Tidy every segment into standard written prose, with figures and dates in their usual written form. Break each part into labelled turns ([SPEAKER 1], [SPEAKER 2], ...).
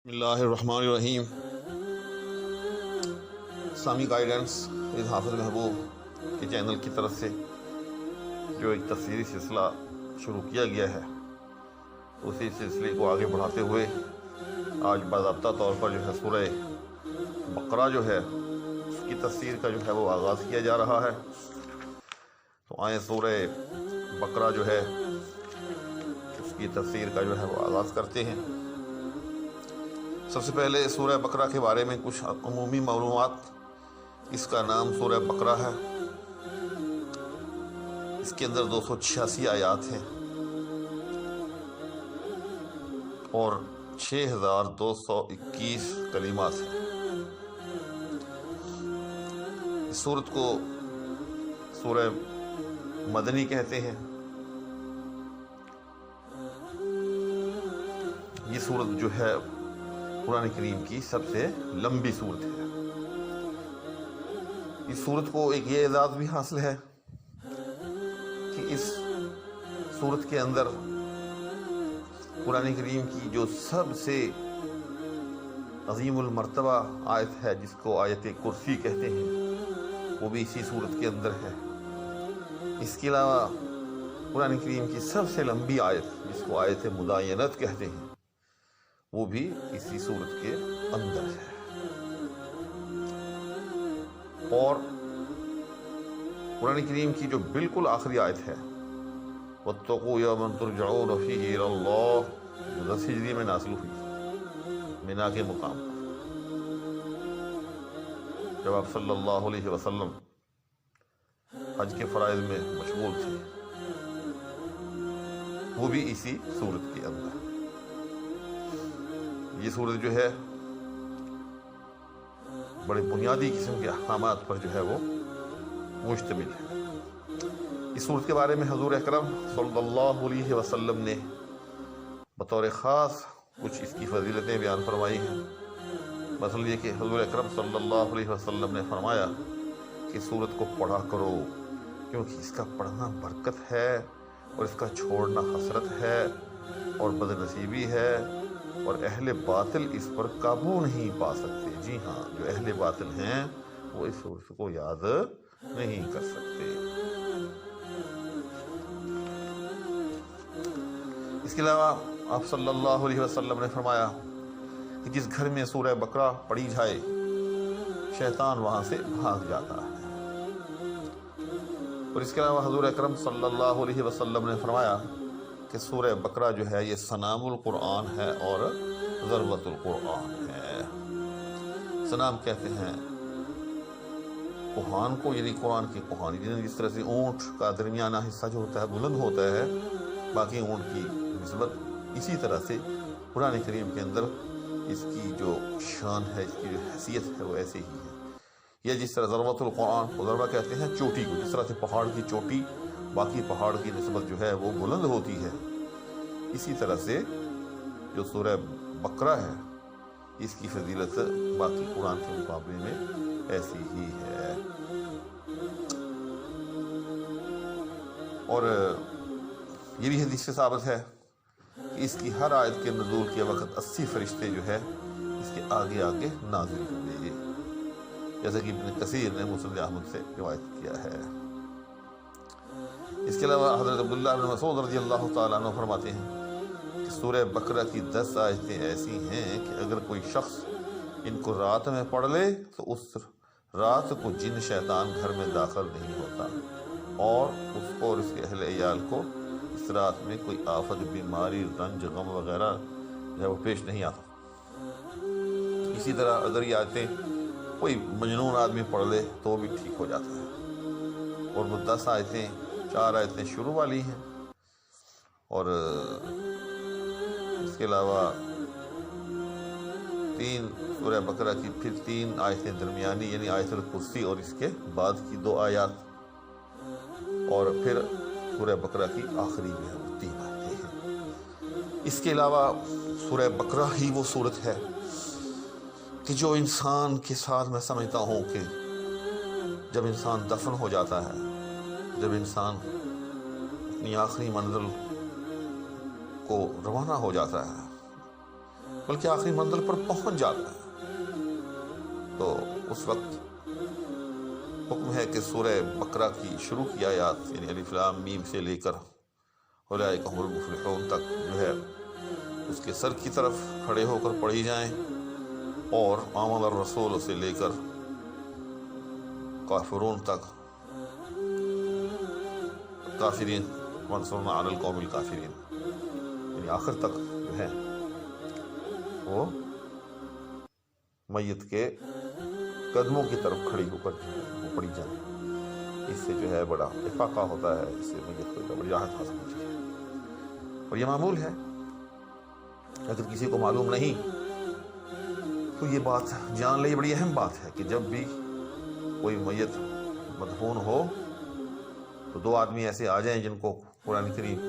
[SPEAKER 1] بسم اللہ الرحمن الرحیم۔ اسلامی گائیڈنس از حافظ محبوب کے چینل کی طرف سے جو ایک تفسیری سلسلہ شروع کیا گیا ہے، اسی سلسلے کو آگے بڑھاتے ہوئے آج باضابطہ طور پر جو ہے سورہ بقرہ جو ہے اس کی تفسیر کا جو ہے وہ آغاز کیا جا رہا ہے۔ تو آئیں سورہ بقرہ جو ہے اس کی تفسیر کا جو ہے وہ آغاز کرتے ہیں۔ سب سے پہلے سورہ بقرہ کے بارے میں کچھ عمومی معلومات۔ اس کا نام سورہ بقرہ ہے۔ اس کے اندر 286 آیات ہیں اور 6221 کلمات ہیں۔ اس سورت کو سورہ مدنی کہتے ہیں۔ یہ سورت جو ہے قرآن کریم کی سب سے لمبی سورت ہے۔ اس سورت کو ایک یہ اعزاز بھی حاصل ہے کہ اس سورت کے اندر قرآن کریم کی جو سب سے عظیم المرتبہ آیت ہے، جس کو آیت کرسی کہتے ہیں، وہ بھی اسی سورت کے اندر ہے۔ اس کے علاوہ قرآن کریم کی سب سے لمبی آیت، جس کو آیت مداینت کہتے ہیں، وہ بھی اسی سورت کے اندر ہے۔ اور قرآن کریم کی جو بالکل آخری آیت ہے، وَاتَّقُوا يَوْمًا تُرْجَعُونَ فِيهِ إِلَى اللَّهِ، جو 10 ہجری میں نازل ہوئی مینا کے مقام پر، جب آپ صلی اللہ علیہ وسلم حج کے فرائض میں مشغول تھے، وہ بھی اسی سورت کے اندر۔ یہ سورت جو ہے بڑے بنیادی قسم کے احکامات پر جو ہے وہ مشتمل ہے۔ اس سورت کے بارے میں حضور اکرم صلی اللہ علیہ وسلم نے بطور خاص کچھ اس کی فضیلتیں بیان فرمائی ہیں۔ مثلا یہ کہ حضور اکرم صلی اللہ علیہ وسلم نے فرمایا کہ سورت کو پڑھا کرو، کیونکہ اس کا پڑھنا برکت ہے اور اس کا چھوڑنا حسرت ہے اور بد نصیبی ہے، اور اہل باطل اس پر قابو نہیں پا سکتے۔ جی ہاں، جو اہل باطل ہیں وہ اس سورت کو یاد نہیں کر سکتے۔ اس کے علاوہ آپ صلی اللہ علیہ وسلم نے فرمایا کہ جس گھر میں سورہ بقرہ پڑھی جائے، شیطان وہاں سے بھاگ جاتا ہے۔ اور اس کے علاوہ حضور اکرم صلی اللہ علیہ وسلم نے فرمایا کہ سورہ بقرہ جو ہے یہ سنام القرآن ہے اور ذروۃ القرآن ہے۔ سنام کہتے ہیں کوہان کو، یعنی قرآن کی کوہانی، جس طرح سے اونٹ کا درمیانہ حصہ جو ہوتا ہے بلند ہوتا ہے باقی اونٹ کی نسبت، اسی طرح سے قرآن کریم کے اندر اس کی جو شان ہے، اس کی جو حیثیت ہے، وہ ایسے ہی ہے۔ یہ جس طرح ذروۃ القرآن کو ذروہ کہتے ہیں چوٹی کو، جس طرح سے پہاڑ کی چوٹی باقی پہاڑ کی نسبت جو ہے وہ بلند ہوتی ہے، اسی طرح سے جو سورہ بقرہ ہے اس کی فضیلت باقی قرآن کے مقابلے میں ایسی ہی ہے۔ اور یہ بھی حدیث سے ثابت ہے کہ اس کی ہر آیت کے نزول کے وقت 80 فرشتے جو ہے اس کے آگے آگے نازل ہوئے، جیسا کہ ابن کثیر نے مسند احمد سے روایت کیا ہے۔ اس کے علاوہ حضرت عبداللہ بن مسعود رضی اللہ تعالیٰ عنہ فرماتے ہیں کہ سورہ بقرہ کی 10 آیتیں ایسی ہیں کہ اگر کوئی شخص ان کو رات میں پڑھ لے تو اس رات کو جن شیطان گھر میں داخل نہیں ہوتا، اور اس کو اور اس کے اہل عیال کو اس رات میں کوئی آفت، بیماری، رنج، غم وغیرہ جو ہے وہ پیش نہیں آتا۔ اسی طرح اگر یہ آیتیں کوئی مجنون آدمی پڑھ لے تو وہ بھی ٹھیک ہو جاتا ہے۔ اور وہ 10 آیتیں، 4 آیتیں شروع والی ہیں، اور اس کے علاوہ 3 سورہ بقرہ کی پھر 3 آیتیں درمیانی، یعنی آیت الکرسی اور اس کے بعد کی 2 آیات، اور پھر سورہ بقرہ کی آخری میں 3 آیتیں ہیں۔ اس کے علاوہ سورہ بقرہ ہی وہ سورت ہے کہ جو انسان کے ساتھ، میں سمجھتا ہوں کہ جب انسان دفن ہو جاتا ہے، جب انسان اپنی آخری منزل کو روانہ ہو جاتا ہے، بلکہ آخری منزل پر پہنچ جاتا ہے، تو اس وقت حکم ہے کہ سورہ بقرہ کی شروع کی آیات یعنی الف لام میم سے لے کر اولئک هم المفلحون تک جو ہے اس کے سر کی طرف کھڑے ہو کر پڑھی جائیں، اور آمن الرسول سے لے کر کافرون تک، کافرین وانصرنا علی القوم الکافرین، یعنی آخر تک جو ہے وہ میت کے قدموں کی طرف کھڑی ہو کر وہ پڑھی جائیں۔ اس سے جو ہے بڑا افاقہ ہوتا ہے، اس سے میت کو بڑی راحت حاصل ہوتی ہے، اور یہ معمول ہے۔ اگر کسی کو معلوم نہیں تو یہ بات جان لے، بڑی اہم بات ہے کہ جب بھی کوئی میت مدفون ہو تو دو آدمی ایسے آ جائیں جن کو قرآن کریم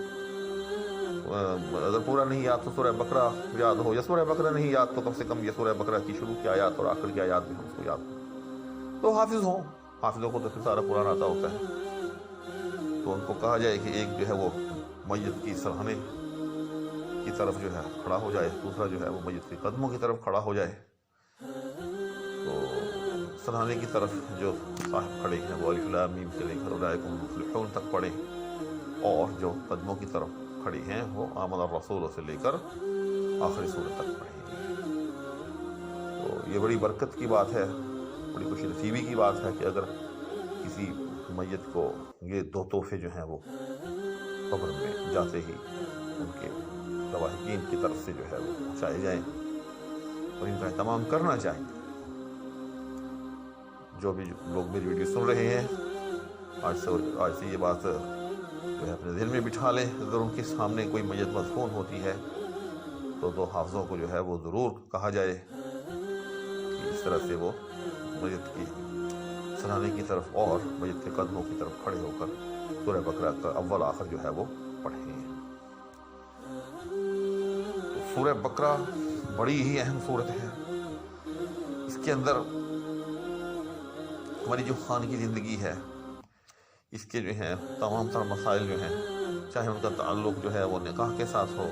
[SPEAKER 1] اگر پورا نہیں یاد تو سورہ بقرہ یاد ہو، یا سورہ بقرہ نہیں یاد تو کم سے کم یہ سورہ بقرہ کی شروع کی آیات اور آخر کی آیات بھی ہم اس کو یاد ہو، تو حافظ ہوں، حافظوں کو تو پھر سارا قرآن آتا ہوتا ہے، تو ان کو کہا جائے کہ ایک جو ہے وہ میت کی سرہانے کی طرف جو ہے کھڑا ہو جائے، دوسرا جو ہے وہ میت کے قدموں کی طرف کھڑا ہو جائے، تو سرہانے کی طرف جو صاحب کھڑے ہیں وہ الف لام میم سے لے کر اولئک هم المفلحون تک پڑھیں، اور جو قدموں کی طرف کھڑی ہیں وہ آمن الرسول سے لے کر آخری سورت تک پڑھیں۔ تو یہ بڑی برکت کی بات ہے، بڑی خوش نصیبی کی بات ہے کہ اگر کسی میت کو یہ دو تحفے جو ہیں وہ قبر میں جاتے ہی ان کے لواحقین کی طرف سے جو ہے وہ پہنچائے جائیں، اور ان کا اہتمام کرنا چاہیے۔ جو بھی لوگ میری ویڈیو سن رہے ہیں آج سے یہ بات جو ہے اپنے ذہن میں بٹھا لیں، اگر ان کے سامنے کوئی میت مدفون ہوتی ہے تو دو حافظوں کو جو ہے وہ ضرور کہا جائے کہ اس طرح سے وہ میت کی سرہانے کی طرف اور میت کے قدموں کی طرف کھڑے ہو کر سورہ بقرہ کا اول آخر جو ہے وہ پڑھیں۔ تو سورہ بقرہ بڑی ہی اہم سورت ہے، اس کے اندر ہماری جو خانگی زندگی ہے اس کے جو ہیں تمام تر مسائل جو ہیں، چاہے ان کا تعلق جو ہے وہ نکاح کے ساتھ ہو،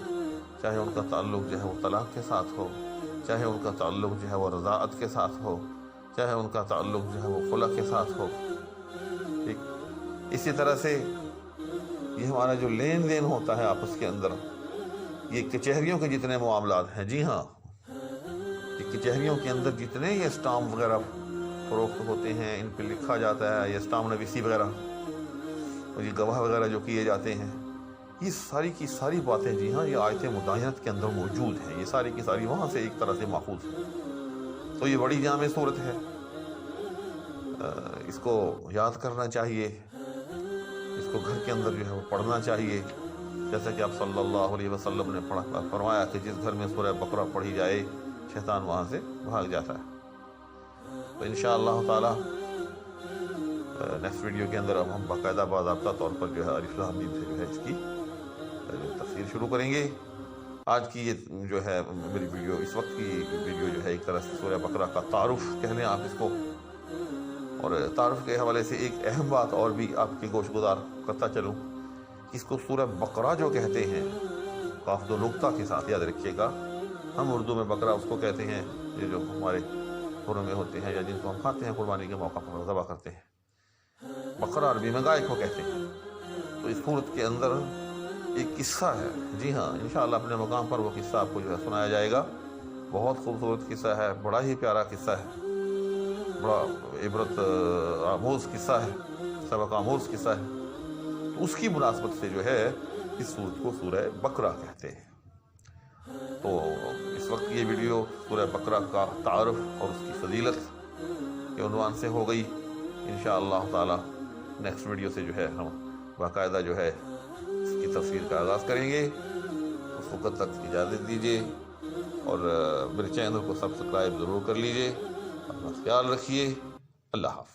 [SPEAKER 1] چاہے ان کا تعلق جو ہے وہ طلاق کے ساتھ ہو، چاہے ان کا تعلق جو ہے وہ رضاعت کے ساتھ ہو، چاہے ان کا تعلق جو ہے وہ خلا کے ساتھ ہو، ٹھیک اسی طرح سے یہ ہمارا جو لین دین ہوتا ہے آپس کے اندر، یہ کچہریوں کے جتنے معاملات ہیں، جی ہاں یہ کچہریوں کے اندر جتنے یہ اسٹامپ وغیرہ فروخت ہوتے ہیں، ان پہ لکھا جاتا ہے یہ اسٹامپ نویسی وغیرہ، اور یہ گواہ وغیرہ جو کیے جاتے ہیں، یہ ساری کی ساری باتیں جی ہاں یہ آیت مداینت کے اندر موجود ہیں، یہ ساری کی ساری وہاں سے ایک طرح سے ماخوذ ہیں۔ تو یہ بڑی جامع صورت ہے، اس کو یاد کرنا چاہیے، اس کو گھر کے اندر جو ہے وہ پڑھنا چاہیے، جیسا کہ آپ صلی اللہ علیہ وسلم نے فرمایا کہ جس گھر میں سورہ بقرہ پڑھی جائے شیطان وہاں سے بھاگ جاتا ہے۔ تو انشاءاللہ تعالی نیکسٹ ویڈیو کے اندر اب ہم باقاعدہ باضابطہ طور پر جو ہے الف لام میم سے جو ہے اس کی تفسیر شروع کریں گے۔ آج کی یہ جو ہے میری ویڈیو، اس وقت کی ویڈیو جو ہے ایک طرح سے سورہ بقرہ کا تعارف کہہ لیں آپ اس کو، اور تعارف کے حوالے سے ایک اہم بات اور بھی آپ کے گوش گزار کرتا چلوں، اس کو سورہ بقرہ جو کہتے ہیں قاف دو نقطہ کے ساتھ یاد رکھیے گا، ہم اردو میں بقرہ اس کو کہتے ہیں یہ جو ہمارے گھروں میں ہوتے ہیں یا جن کو ہم کھاتے ہیں قربانی کے موقع پر ذبح کرتے ہیں، بقرہ عربی میں گائے کو کہتے ہیں۔ تو اس صورت کے اندر ایک قصہ ہے، جی ہاں انشاءاللہ اپنے مقام پر وہ قصہ آپ کو جو ہے سنایا جائے گا، بہت خوبصورت قصہ ہے، بڑا ہی پیارا قصہ ہے، بڑا عبرت آموز قصہ ہے، سبق آموز قصہ ہے، تو اس کی مناسبت سے جو ہے اس صورت کو سورہ بقرہ کہتے ہیں۔ تو اس وقت یہ ویڈیو سورہ بقرہ کا تعارف اور اس کی فضیلت کے عنوان سے ہو گئی، انشاءاللہ تعالی نیکسٹ ویڈیو سے جو ہے ہم باقاعدہ جو ہے اس کی تفسیر کا آغاز کریں گے۔ اس وقت تک اجازت دیجیے، اور میرے چینل کو سبسکرائب ضرور کر لیجیے، اپنا خیال رکھیے، اللہ حافظ۔